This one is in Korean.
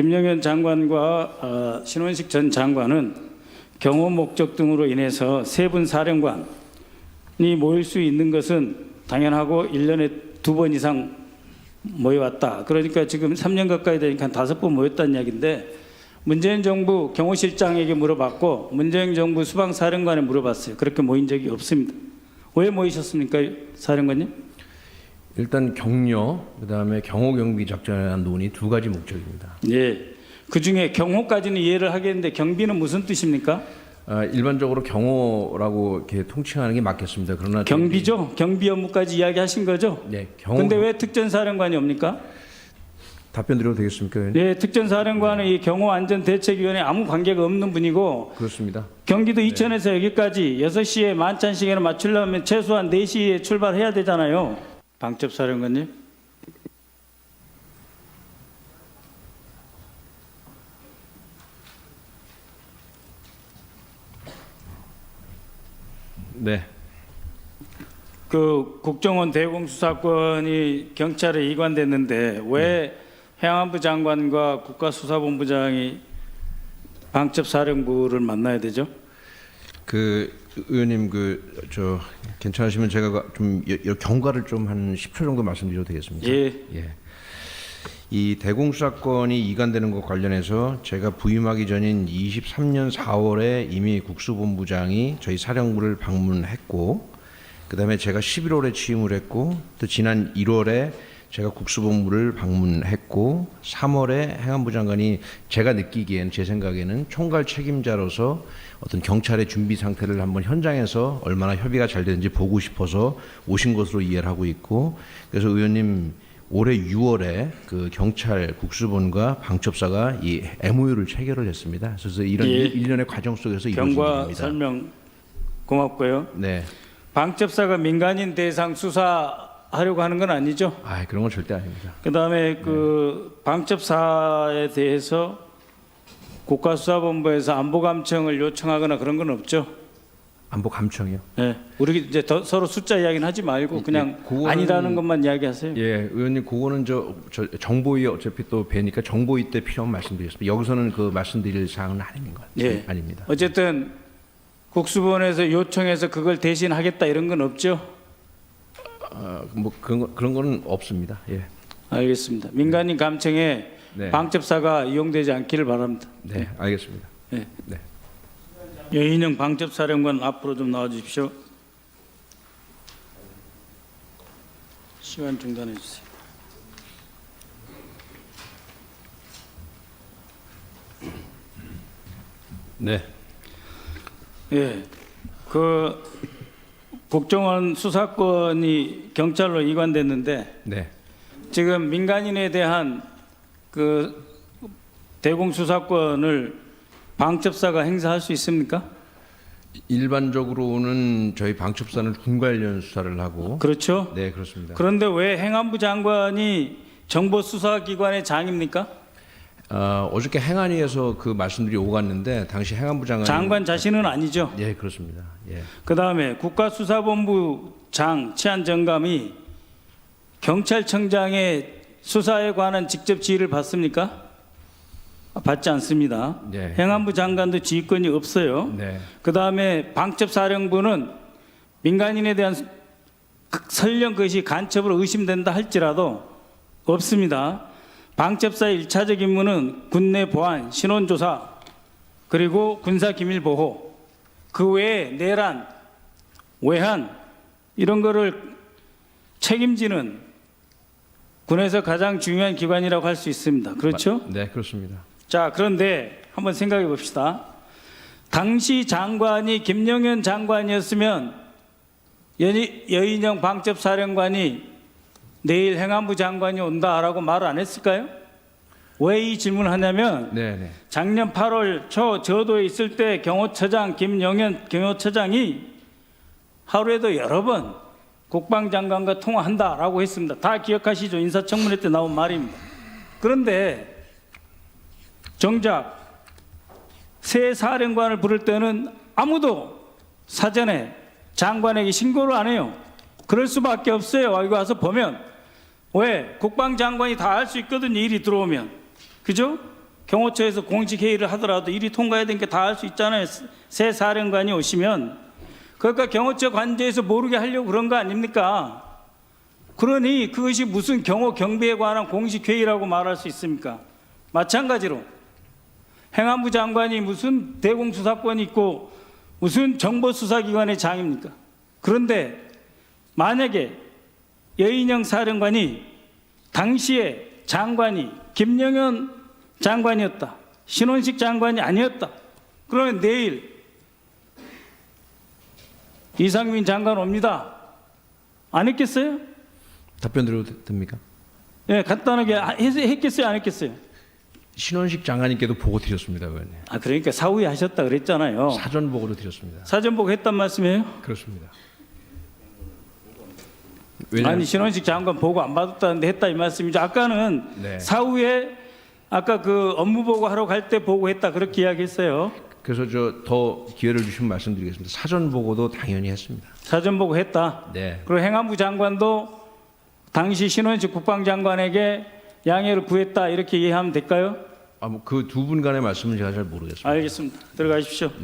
김영현 장관과 신원식 전 장관은 경호 목적 등으로 인해서 세 분 사령관이 모일 수 있는 것은 당연하고 1년에 2번 이상 모여왔다. 그러니까 지금 3년 가까이 되니까 한 5번 모였다는 이야기인데, 문재인 정부 경호실장에게 물어봤고 문재인 정부 수방사령관에 물어봤어요. 그렇게 모인 적이 없습니다. 왜 모이셨습니까, 사령관님? 일단 격려, 그다음에 경호 경비 작전에 대한 논의 두 가지 목적입니다. 예. 그 중에 경호까지는 이해를 하겠는데 경비는 무슨 뜻입니까? 일반적으로 경호라고 이렇게 통칭하는 게 맞겠습니다. 그러나 경비죠. 경비 업무까지 이야기하신 거죠. 네, 경호. 근데 왜 특전사령관이 옵니까? 답변 드려도 되겠습니까? 예, 특전사령관은 이 경호안전대책위원회에 아무 관계가 없는 분이고, 그렇습니다. 경기도 이천에서 여기까지 6시에 만찬 시간에 맞추려면 최소한 4시에 출발해야 되잖아요. 방첩사령관님. 네. 그 국정원 대공수사권이 경찰에 이관됐는데 왜 행안부 장관과 국가수사본부장이 방첩사령부를 만나야 되죠? 그 의원님 저 괜찮으시면 제가 좀 경과를 좀 한 10초 정도 말씀드려도 되겠습니까? 예. 예. 이 대공수사권이 이관되는 것 관련해서 제가 부임하기 전인 23년 4월에 이미 국수본부장이 저희 사령부를 방문했고, 그다음에 제가 11월에 취임을 했고, 또 지난 1월에 제가 국수본부를 방문했고, 3월에 행안부 장관이 제가 느끼기에는, 제 생각에는 총괄 책임자로서 어떤 경찰의 준비 상태를 한번 현장에서 얼마나 협의가 잘 되는지 보고 싶어서 오신 것으로 이해를 하고 있고, 그래서 의원님 올해 6월에 그 경찰 국수본과 방첩사가 이 MOU를 체결을 했습니다. 그래서 이런 예. 일련의 과정 속에서 이루어진 경과 일입니다. 설명 고맙고요. 네. 방첩사가 민간인 대상 수사하려고 하는 건 아니죠? 그런 건 절대 아닙니다. 그다음에 그 방첩사에 대해서 국가수사본부에서 안보감청을 요청하거나 그런 건 없죠? 안보 감청이요? 네. 우리 이제 서로 숫자 이야기는 하지 말고 그냥 그거는, 아니라는 것만 이야기하세요. 예, 의원님 그거는 저 정보위 어차피 또 뵈니까 정보위 때 필요한 말씀드리겠습니다. 여기서는 그 말씀드릴 사항은 아닌 것 같아요. 예. 아닙니다. 어쨌든 국수본에서 요청해서 그걸 대신하겠다 이런 건 없죠? 뭐 그런 거는 없습니다. 예. 알겠습니다. 민간인 감청에 네. 방첩사가 이용되지 않기를 바랍니다. 네, 알겠습니다. 네. 네. 여인영 방첩사령관 앞으로 좀 나와 주십시오. 시간 중단해 주세요. 네. 예. 그 국정원 수사권이 경찰로 이관됐는데 네. 지금 민간인에 대한 그 대공 수사권을 방첩사가 행사할 수 있습니까? 일반적으로는 저희 방첩사는 군 관련 수사를 하고. 그렇죠. 네, 그렇습니다. 그런데 왜 행안부 장관이 정보수사기관의 장입니까? 어저께 행안위에서 그 말씀들이 오갔는데 당시 행안부 장관 자신은 아니죠. 예, 그렇습니다. 예. 그다음에 국가수사본부 장 치안정감이 경찰청장의 수사에 관한 직접 지휘를 받습니까? 받지 않습니다. 네. 행안부 장관도 지휘권이 없어요. 네. 그다음에 방첩사령부는 민간인에 대한 설령 그것이 간첩으로 의심된다 할지라도 없습니다. 방첩사의 1차적 임무는 군내 보안, 신원조사, 그리고 군사기밀보호, 그 외에 내란, 외환 이런 거를 책임지는 군에서 가장 중요한 기관이라고 할 수 있습니다. 그렇죠? 네, 그렇습니다. 자, 그런데 한번 생각해 봅시다. 당시 장관이 김영현 장관이었으면 여인영 방첩사령관이 내일 행안부 장관이 온다라고 말을 안 했을까요? 왜 이 질문을 하냐면 네. 작년 8월 초 저도에 있을 때 경호처장 김영현 경호처장이 하루에도 여러 번 국방장관과 통화한다라고 했습니다. 다 기억하시죠? 인사청문회 때 나온 말입니다. 그런데 정작 새 사령관을 부를 때는 아무도 사전에 장관에게 신고를 안 해요. 그럴 수밖에 없어요. 여기 와서 보면 왜 국방장관이 다 할 수 있거든요. 일이 들어오면. 그죠? 경호처에서 공식 회의를 하더라도 일이 통과해야 되니까 다 할 수 있잖아요. 새 사령관이 오시면. 그러니까 경호처 관저에서 모르게 하려고 그런 거 아닙니까? 그러니 그것이 무슨 경호 경비에 관한 공식 회의라고 말할 수 있습니까? 마찬가지로 행안부 장관이 무슨 대공수사권이 있고 무슨 정보수사기관의 장입니까? 그런데 만약에 여인영 사령관이 당시에 장관이 김영현 장관이었다. 신원식 장관이 아니었다. 그러면 내일 이상민 장관 옵니다. 안 했겠어요? 답변 드려도 됩니까? 예, 간단하게 했겠어요? 안 했겠어요? 신원식 장관님께도 보고 드렸습니다, 의원님. 아, 그러니까 사후에 하셨다 그랬잖아요. 사전 보고로 드렸습니다. 사전 보고 했단 말씀이에요? 그렇습니다. 아니 신원식 장관 보고 안 받았다는데 했다 이 말씀이죠. 아까는 네. 사후에 아까 그 업무 보고 하러 갈 때 보고했다 그렇게 이야기했어요. 그래서 저 더 기회를 주시면 말씀드리겠습니다. 사전 보고도 당연히 했습니다. 사전 보고 했다. 네. 그리고 행안부 장관도 당시 신원식 국방장관에게 양해를 구했다 이렇게 이해하면 될까요? 그 두 분 간의 말씀은 제가 잘 모르겠습니다. 알겠습니다. 들어가십시오.